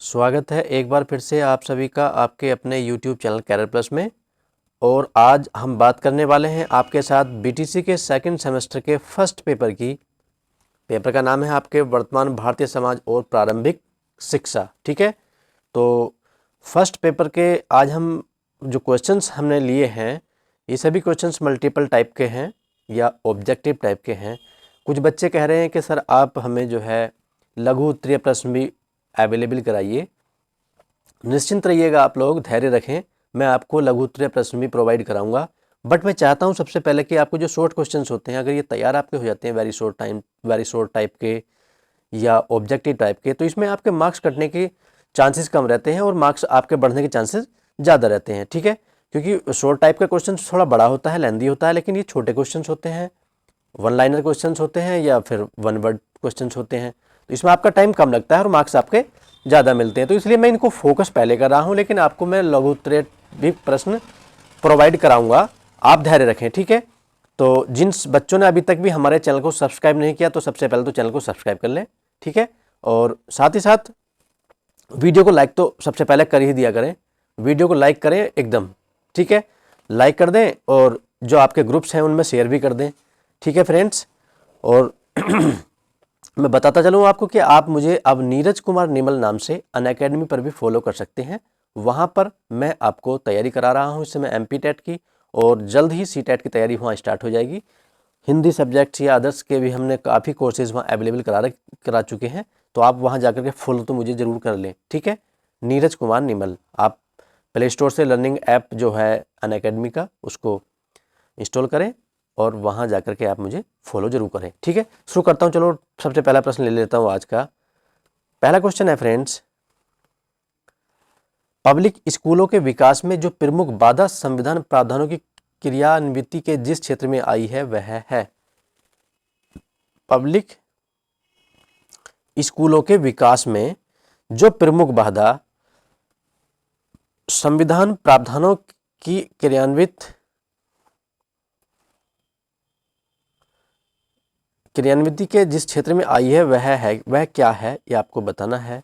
स्वागत है एक बार फिर से आप सभी का आपके अपने YouTube चैनल कैरियर प्लस में। और आज हम बात करने वाले हैं आपके साथ बीटीसी के सेकंड सेमेस्टर के फर्स्ट पेपर की। पेपर का नाम है आपके वर्तमान भारतीय समाज और प्रारंभिक शिक्षा। ठीक है, तो फर्स्ट पेपर के आज हम जो क्वेश्चंस हमने लिए हैं ये सभी क्वेश्चंस मल्टीपल टाइप के हैं या ऑब्जेक्टिव टाइप के हैं। कुछ बच्चे कह रहे हैं कि सर आप हमें जो है लघु उत्तरीय प्रश्न भी अवेलेबल कराइए। निश्चिंत रहिएगा, आप लोग धैर्य रखें, मैं आपको लघु उत्तरीय प्रश्न भी प्रोवाइड कराऊंगा। बट मैं चाहता हूं सबसे पहले कि आपको जो शॉर्ट क्वेश्चंस होते हैं अगर ये तैयार आपके हो जाते हैं वेरी शॉर्ट टाइप के या ऑब्जेक्टिव टाइप के, तो इसमें आपके मार्क्स कटने के चांसेस कम रहते हैं और मार्क्स आपके बढ़ने के चांसेस ज़्यादा रहते हैं। ठीक है, क्योंकि शॉर्ट टाइप का क्वेश्चन थोड़ा बड़ा होता है, लेंदी होता है, लेकिन ये छोटे क्वेश्चन होते हैं, वन लाइनर क्वेश्चन होते हैं या फिर वन वर्ड क्वेश्चन होते हैं, तो इसमें आपका टाइम कम लगता है और मार्क्स आपके ज़्यादा मिलते हैं। तो इसलिए मैं इनको फोकस पहले कर रहा हूँ, लेकिन आपको मैं लघु उत्तरीय भी प्रश्न प्रोवाइड कराऊंगा, आप धैर्य रखें। ठीक है, तो जिन बच्चों ने अभी तक भी हमारे चैनल को सब्सक्राइब नहीं किया तो सबसे पहले तो चैनल को सब्सक्राइब कर लें। ठीक है, और साथ ही साथ वीडियो को लाइक तो सबसे पहले कर ही दिया करें, वीडियो को लाइक करें एकदम। ठीक है, लाइक कर दें और जो आपके ग्रुप्स हैं उनमें शेयर भी कर दें। ठीक है फ्रेंड्स, और मैं बताता चलूँ आपको कि आप मुझे अब नीरज कुमार निमल नाम से अनअकैडमी पर भी फॉलो कर सकते हैं। वहाँ पर मैं आपको तैयारी करा रहा हूँ इस समय एमपी टेट की, और जल्द ही सी टेट की तैयारी वहाँ स्टार्ट हो जाएगी। हिंदी सब्जेक्ट्स या अदर्स के भी हमने काफ़ी कोर्सेज वहाँ अवेलेबल करा चुके हैं, तो आप वहाँ जाकर के फॉलो तो मुझे ज़रूर कर लें। ठीक है, नीरज कुमार निमल, आप प्ले स्टोर से लर्निंग ऐप जो है अनअकैडमी का उसको इंस्टॉल करें और वहाँ जाकर के आप मुझे फॉलो जरूर करें। ठीक है, शुरू करता हूँ। चलो सबसे पहला प्रश्न ले लेता हूँ आज का। पहला क्वेश्चन है फ्रेंड्स, पब्लिक स्कूलों के विकास में जो प्रमुख बाधा संविधान प्रावधानों की क्रियान्विति के जिस क्षेत्र में आई है वह है। पब्लिक स्कूलों के विकास में जो प्रमुख बाधा संविधान प्रावधानों की क्रियान्विति के जिस क्षेत्र में आई है वह क्या है, ये आपको बताना है।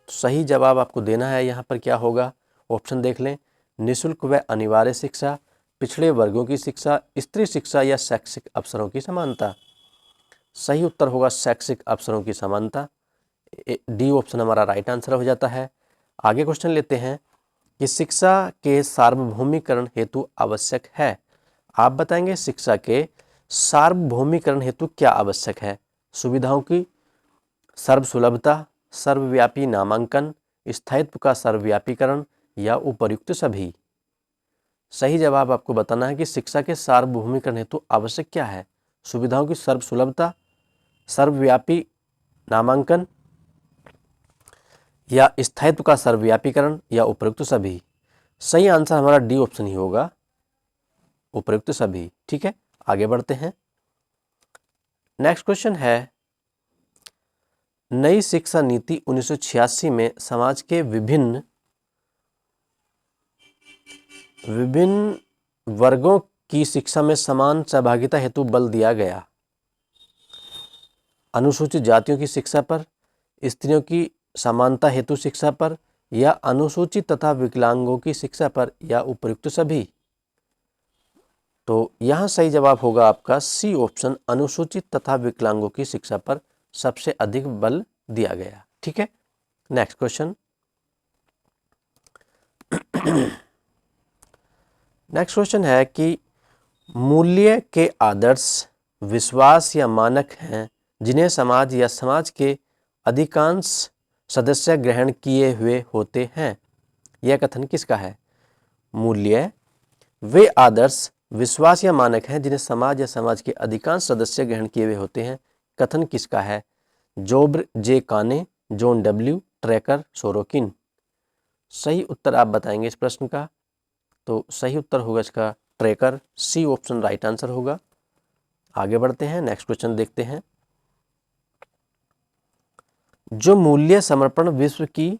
सही जवाब आपको देना है। यहाँ पर क्या होगा, ऑप्शन देख लें। निःशुल्क व अनिवार्य शिक्षा, पिछड़े वर्गों की शिक्षा, स्त्री शिक्षा या शैक्षिक अवसरों की समानता। सही उत्तर होगा शैक्षिक अवसरों की समानता। डी ऑप्शन हमारा राइट आंसर हो जाता है। आगे क्वेश्चन लेते हैं कि शिक्षा के सार्वभौमिकरण हेतु आवश्यक है। आप बताएंगे शिक्षा के सार्वभौमिकरण हेतु क्या आवश्यक है। सुविधाओं की सर्वसुलभता, सर्वव्यापी नामांकन, स्थायित्व का सर्वव्यापीकरण या उपर्युक्त सभी। सही जवाब आपको बताना है कि शिक्षा के सार्वभौमिकरण हेतु आवश्यक क्या है। सुविधाओं की सर्वसुलभता, सर्वव्यापी नामांकन या स्थायित्व का सर्वव्यापीकरण या उपर्युक्त सभी। सही आंसर हमारा डी ऑप्शन ही होगा, उपर्युक्त सभी। ठीक है, आगे बढ़ते हैं। नेक्स्ट क्वेश्चन है, नई शिक्षा नीति 1986 में समाज के विभिन्न वर्गों की शिक्षा में समान सहभागिता हेतु बल दिया गया। अनुसूचित जातियों की शिक्षा पर, स्त्रियों की समानता हेतु शिक्षा पर, या अनुसूचित तथा विकलांगों की शिक्षा पर, या उपर्युक्त सभी। तो यहाँ सही जवाब होगा आपका सी ऑप्शन, अनुसूचित तथा विकलांगों की शिक्षा पर सबसे अधिक बल दिया गया। ठीक है, नेक्स्ट क्वेश्चन। नेक्स्ट क्वेश्चन है कि मूल्य के आदर्श, विश्वास या मानक हैं जिन्हें समाज या समाज के अधिकांश सदस्य ग्रहण किए हुए होते हैं। यह कथन किसका है। मूल्य वे आदर्श, विश्वास या मानक हैं जिन्हें समाज या समाज के अधिकांश सदस्य ग्रहण किए हुए होते हैं। कथन किसका है। जोब्र जे काने, जॉन डब्ल्यू ट्रैकर, सोरोकिन। सही उत्तर आप बताएंगे इस प्रश्न का। तो सही उत्तर होगा इसका tracker, C option right answer होगा। आगे बढ़ते हैं, नेक्स्ट क्वेश्चन देखते हैं। जो मूल्य समर्पण विश्व की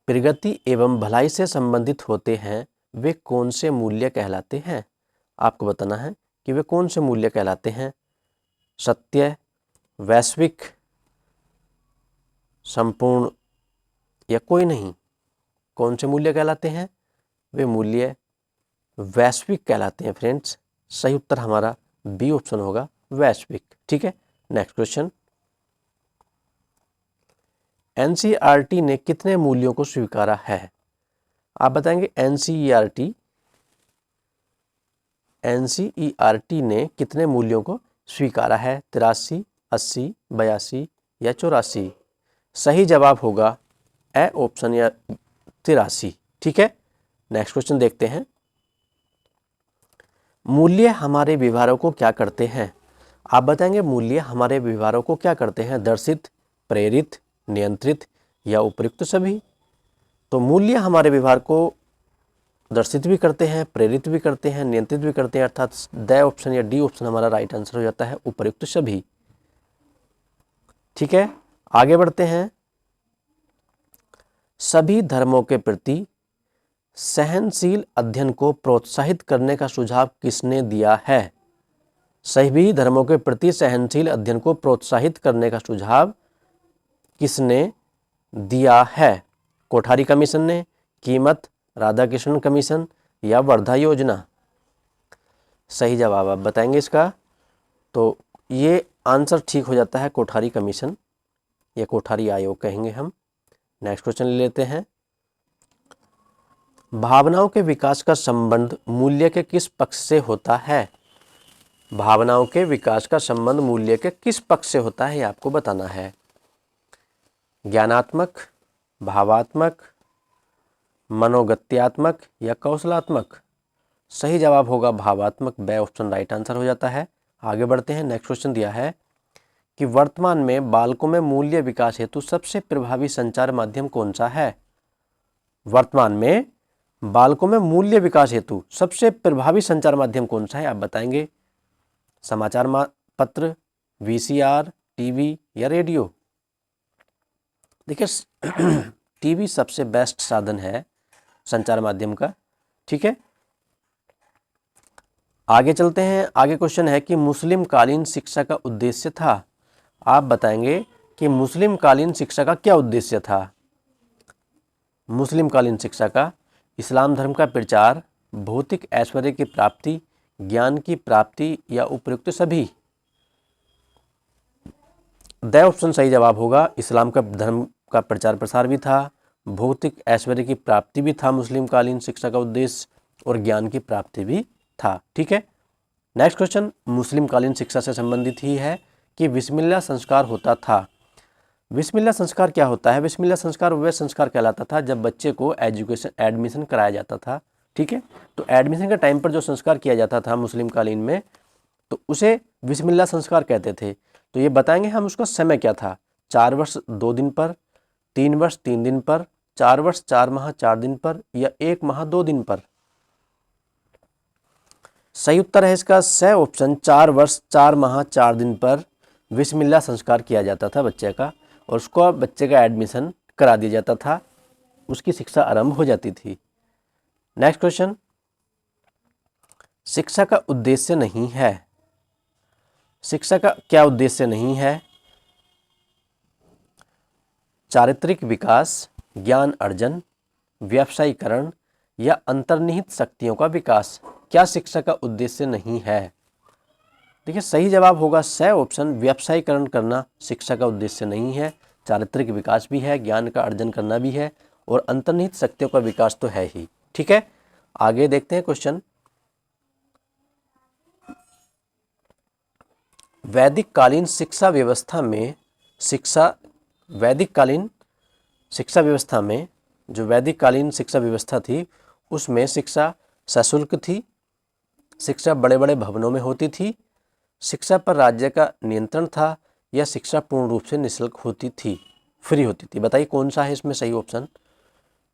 प्रगति एवं भलाई से संबंधित होते हैं वे कौन से मूल्य कहलाते हैं। आपको बताना है कि वे कौन से मूल्य कहलाते हैं। सत्य, वैश्विक, संपूर्ण या कोई नहीं। कौन से मूल्य कहलाते हैं? वे मूल्य वैश्विक कहलाते हैं फ्रेंड्स। सही उत्तर हमारा बी ऑप्शन होगा, वैश्विक। ठीक है, नेक्स्ट क्वेश्चन। एनसीईआरटी ने कितने मूल्यों को स्वीकारा है? आप बताएंगे एनसीईआरटी ने कितने मूल्यों को स्वीकारा है? 83, 80, 82 या 84? सही जवाब होगा ए ऑप्शन या 83। ठीक है, नेक्स्ट क्वेश्चन देखते हैं। मूल्य हमारे व्यवहारों को क्या करते हैं? आप बताएंगे मूल्य हमारे व्यवहारों को क्या करते हैं? दर्शित, प्रेरित, नियंत्रित या उपयुक्त सभी? तो मूल्य हमारे व्यवहार को दर्शित भी करते हैं, प्रेरित भी करते हैं, नियंत्रित भी करते हैं, अर्थात द ऑप्शन या डी ऑप्शन हमारा राइट आंसर हो जाता है, उपयुक्त सभी। ठीक है, आगे बढ़ते हैं। सभी धर्मों के प्रति सहनशील अध्ययन को प्रोत्साहित करने का सुझाव किसने दिया है? सभी धर्मों के प्रति सहनशील अध्ययन को प्रोत्साहित करने का सुझाव किसने दिया है? कोठारी कमीशन ने, कीमत, राधाकृष्णन कमीशन या वर्धा योजना? सही जवाब आप बताएंगे इसका। तो ये आंसर ठीक हो जाता है कोठारी कमीशन या कोठारी आयोग कहेंगे हम। नेक्स्ट क्वेश्चन ले लेते हैं। भावनाओं के विकास का संबंध मूल्य के किस पक्ष से होता है? भावनाओं के विकास का संबंध मूल्य के किस पक्ष से होता है, आपको बताना है। ज्ञानात्मक, भावात्मक, मनोगत्यात्मक या कौशलात्मक? सही जवाब होगा भावात्मक, बे ऑप्शन राइट आंसर हो जाता है। आगे बढ़ते हैं। नेक्स्ट क्वेश्चन दिया है कि वर्तमान में बालकों में मूल्य विकास हेतु सबसे प्रभावी संचार माध्यम कौन सा है? वर्तमान में बालकों में मूल्य विकास हेतु सबसे प्रभावी संचार माध्यम कौन सा है, आप बताएंगे। समाचार पत्र, वीसीआर, टीवी या रेडियो? देखिए टीवी सबसे बेस्ट साधन है संचार माध्यम का। ठीक है, आगे चलते हैं। आगे क्वेश्चन है कि मुस्लिम कालीन शिक्षा का उद्देश्य था। आप बताएंगे कि मुस्लिम कालीन शिक्षा का क्या उद्देश्य था। मुस्लिम कालीन शिक्षा का इस्लाम धर्म का प्रचार, भौतिक ऐश्वर्य की प्राप्ति, ज्ञान की प्राप्ति या उपयुक्त सभी? द ऑप्शन सही जवाब होगा। इस्लाम का धर्म का प्रचार प्रसार भी था, भौतिक ऐश्वर्य की प्राप्ति भी था मुस्लिम कालीन शिक्षा का उद्देश्य, और ज्ञान की प्राप्ति भी था। ठीक है, नेक्स्ट क्वेश्चन मुस्लिम कालीन शिक्षा से संबंधित ही है कि बिस्मिल्लाह संस्कार होता था। बिस्मिल्लाह संस्कार क्या होता है? बिस्मिल्लाह संस्कार वह संस्कार कहलाता था जब बच्चे को एडमिशन कराया जाता था। ठीक है, तो एडमिशन के टाइम पर जो संस्कार किया जाता था मुस्लिम कालीन में, तो उसे बिस्मिल्लाह संस्कार कहते थे। तो ये बताएंगे हम उसका समय क्या था। 4 वर्ष 2 दिन पर, 3 वर्ष 3 दिन पर, 4 वर्ष 4 माह 4 दिन पर या 1 माह 2 दिन पर? सही उत्तर है इसका स ऑप्शन, 4 वर्ष 4 माह 4 दिन पर बिस्मिल्लाह संस्कार किया जाता था बच्चे का, और उसको बच्चे का एडमिशन करा दिया जाता था, उसकी शिक्षा आरंभ हो जाती थी। नेक्स्ट क्वेश्चन, शिक्षा का उद्देश्य नहीं है। शिक्षा का क्या उद्देश्य नहीं है? चारित्रिक विकास, ज्ञान अर्जन, व्यावसायीकरण या अंतर्निहित शक्तियों का विकास? क्या शिक्षा का उद्देश्य नहीं है? देखिए सही जवाब होगा स ऑप्शन, व्यावसायीकरण करना शिक्षा का उद्देश्य नहीं है। चारित्रिक विकास भी है, ज्ञान का अर्जन करना भी है, और अंतर्निहित शक्तियों का विकास तो है ही। ठीक है, आगे देखते हैं क्वेश्चन। वैदिक कालीन शिक्षा व्यवस्था में वैदिक कालीन शिक्षा व्यवस्था में जो वैदिक कालीन शिक्षा व्यवस्था थी उसमें शिक्षा सशुल्क थी, शिक्षा बड़े बड़े भवनों में होती थी, शिक्षा पर राज्य का नियंत्रण था, या शिक्षा पूर्ण रूप से निःशुल्क होती थी, फ्री होती थी? बताइए कौन सा है इसमें सही ऑप्शन।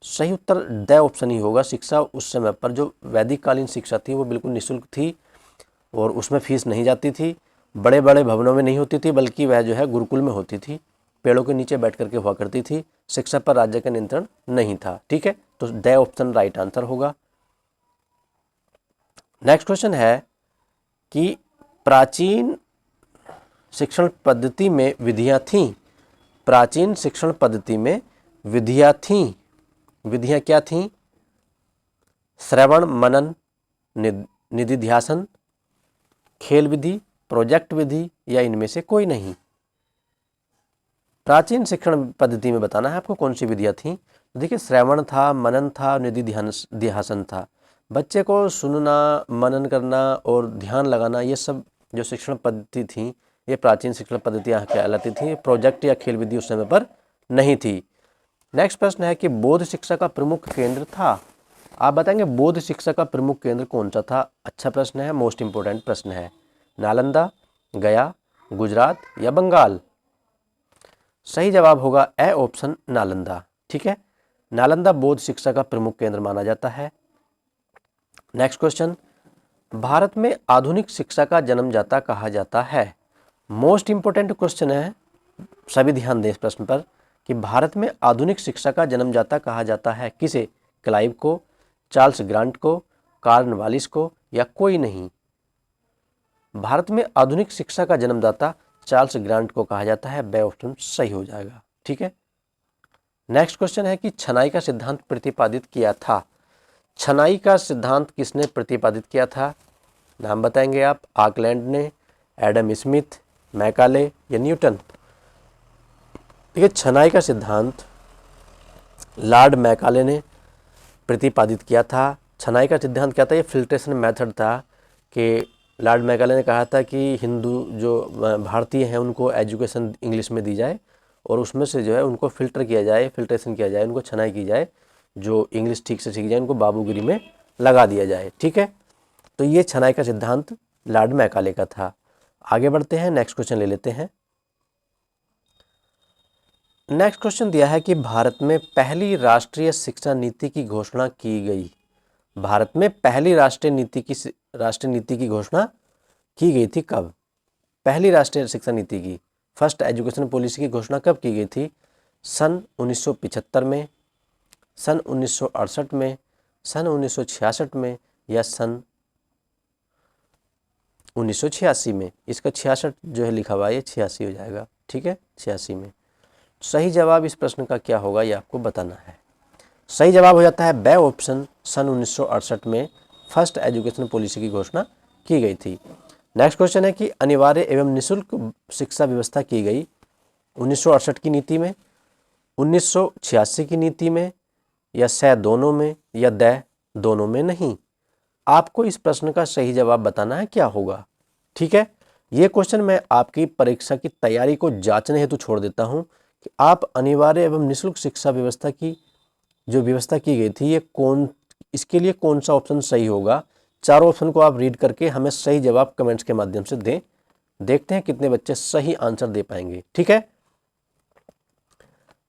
सही उत्तर द ऑप्शन ही होगा। शिक्षा उस समय पर जो वैदिक कालीन शिक्षा थी वो बिल्कुल निःशुल्क थी और उसमें फीस नहीं जाती थी, बड़े बड़े भवनों में नहीं होती थी, बल्कि वह जो है गुरुकुल में होती थी, पेड़ों के नीचे बैठ करके हुआ करती थी। शिक्षा पर राज्य का नियंत्रण नहीं था। ठीक है, तो द ऑप्शन राइट आंसर होगा। नेक्स्ट क्वेश्चन है कि प्राचीन शिक्षण पद्धति में विधियां थीं। प्राचीन शिक्षण पद्धति में विधियाँ थीं, विधियाँ क्या थीं? श्रवण मनन निधिध्यासन, खेल विधि, प्रोजेक्ट विधि या इनमें से कोई नहीं। प्राचीन शिक्षण पद्धति में बताना है आपको कौन सी विधियाँ थीं। देखिए श्रवण था, मनन था, निधिध्यासन था। बच्चे को सुनना, मनन करना और ध्यान लगाना, ये सब जो शिक्षण पद्धति थी ये प्राचीन शिक्षण पद्धतियाँ कहलाती थी। प्रोजेक्ट या खेल विधि उस समय पर नहीं थी। नेक्स्ट प्रश्न है कि बौद्ध शिक्षा का प्रमुख केंद्र था। आप बताएंगे बौद्ध शिक्षा का प्रमुख केंद्र कौन सा था। अच्छा प्रश्न है, मोस्ट इंपोर्टेंट प्रश्न है। नालंदा, गया, गुजरात या बंगाल। सही जवाब होगा ए ऑप्शन नालंदा। ठीक है, नालंदा बौद्ध शिक्षा का प्रमुख केंद्र माना जाता है। नेक्स्ट क्वेश्चन, भारत में आधुनिक शिक्षा का जन्मदाता कहा जाता है। मोस्ट इंपोर्टेंट क्वेश्चन है, सभी ध्यान दें इस प्रश्न पर कि भारत में आधुनिक शिक्षा का जन्मदाता कहा जाता है किसे? क्लाइव को, चार्ल्स ग्रांट को, कॉर्नवालिस को या कोई नहीं। भारत में आधुनिक शिक्षा का जन्मदाता चार्ल्स ग्रांट को कहा जाता है। बी ऑप्शन सही हो जाएगा। ठीक है, नेक्स्ट क्वेश्चन है कि छनाई का सिद्धांत प्रतिपादित किया था। छनाई का सिद्धांत किसने प्रतिपादित किया था? नाम बताएंगे आप। आकलैंड ने, एडम स्मिथ, मैकाले या न्यूटन। देखिए छनाई का सिद्धांत लॉर्ड मैकाले ने प्रतिपादित किया था। छनाई का सिद्धांत क्या था? ये फिल्ट्रेशन मेथड था कि लॉर्ड मैकाले ने कहा था कि हिंदू जो भारतीय हैं उनको एजुकेशन इंग्लिश में दी जाए और उसमें से जो है उनको फिल्टर किया जाए, फिल्ट्रेशन किया जाए, उनको छनाई की जाए, जो इंग्लिश ठीक से सीख जाए उनको बाबूगिरी में लगा दिया जाए। ठीक है, तो ये छनाई का सिद्धांत लॉर्ड मैकाले का था। आगे बढ़ते हैं, नेक्स्ट क्वेश्चन ले लेते हैं। नेक्स्ट क्वेश्चन दिया है कि भारत में पहली राष्ट्रीय शिक्षा नीति की घोषणा की गई। भारत में पहली राष्ट्रीय नीति की घोषणा की गई थी कब? पहली राष्ट्रीय शिक्षा नीति की, फर्स्ट एजुकेशन पॉलिसी की घोषणा कब की गई थी? सन 1975 में, सन 1968 में, सन 1966 में या सन 1986 में। इसका 66 जो है लिखा हुआ है, ये 86 हो जाएगा। ठीक है, 86 में। सही जवाब इस प्रश्न का क्या होगा ये आपको बताना है। सही जवाब हो जाता है बी ऑप्शन, सन 1968 में फर्स्ट एजुकेशन पॉलिसी की घोषणा की गई थी। नेक्स्ट क्वेश्चन है कि अनिवार्य एवं निःशुल्क शिक्षा व्यवस्था की गई 1968 की नीति में, 1986 की नीति में या स दोनों में या द दोनों में नहीं। आपको इस प्रश्न का सही जवाब बताना है क्या होगा। ठीक है, ये क्वेश्चन मैं आपकी परीक्षा की तैयारी को जांचने हेतु छोड़ देता हूं कि आप अनिवार्य एवं निःशुल्क शिक्षा व्यवस्था की जो व्यवस्था की गई थी ये इसके लिए कौन सा ऑप्शन सही होगा। चारों ऑप्शन को आप रीड करके हमें सही जवाब कमेंट्स के माध्यम से दें। देखते हैं कितने बच्चे सही आंसर दे पाएंगे। ठीक है,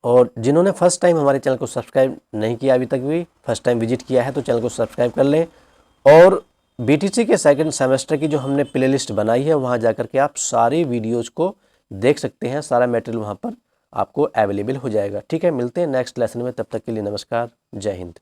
और जिन्होंने फर्स्ट टाइम हमारे चैनल को सब्सक्राइब नहीं किया अभी तक भी, फर्स्ट टाइम विजिट किया है तो चैनल को सब्सक्राइब कर लें। और बीटीसी के सेकंड सेमेस्टर की जो हमने प्लेलिस्ट बनाई है वहाँ जाकर के आप सारी वीडियोज़ को देख सकते हैं। सारा मटेरियल वहाँ पर आपको अवेलेबल हो जाएगा। ठीक है, मिलते हैं नेक्स्ट लेसन में, तब तक के लिए नमस्कार, जय हिंद।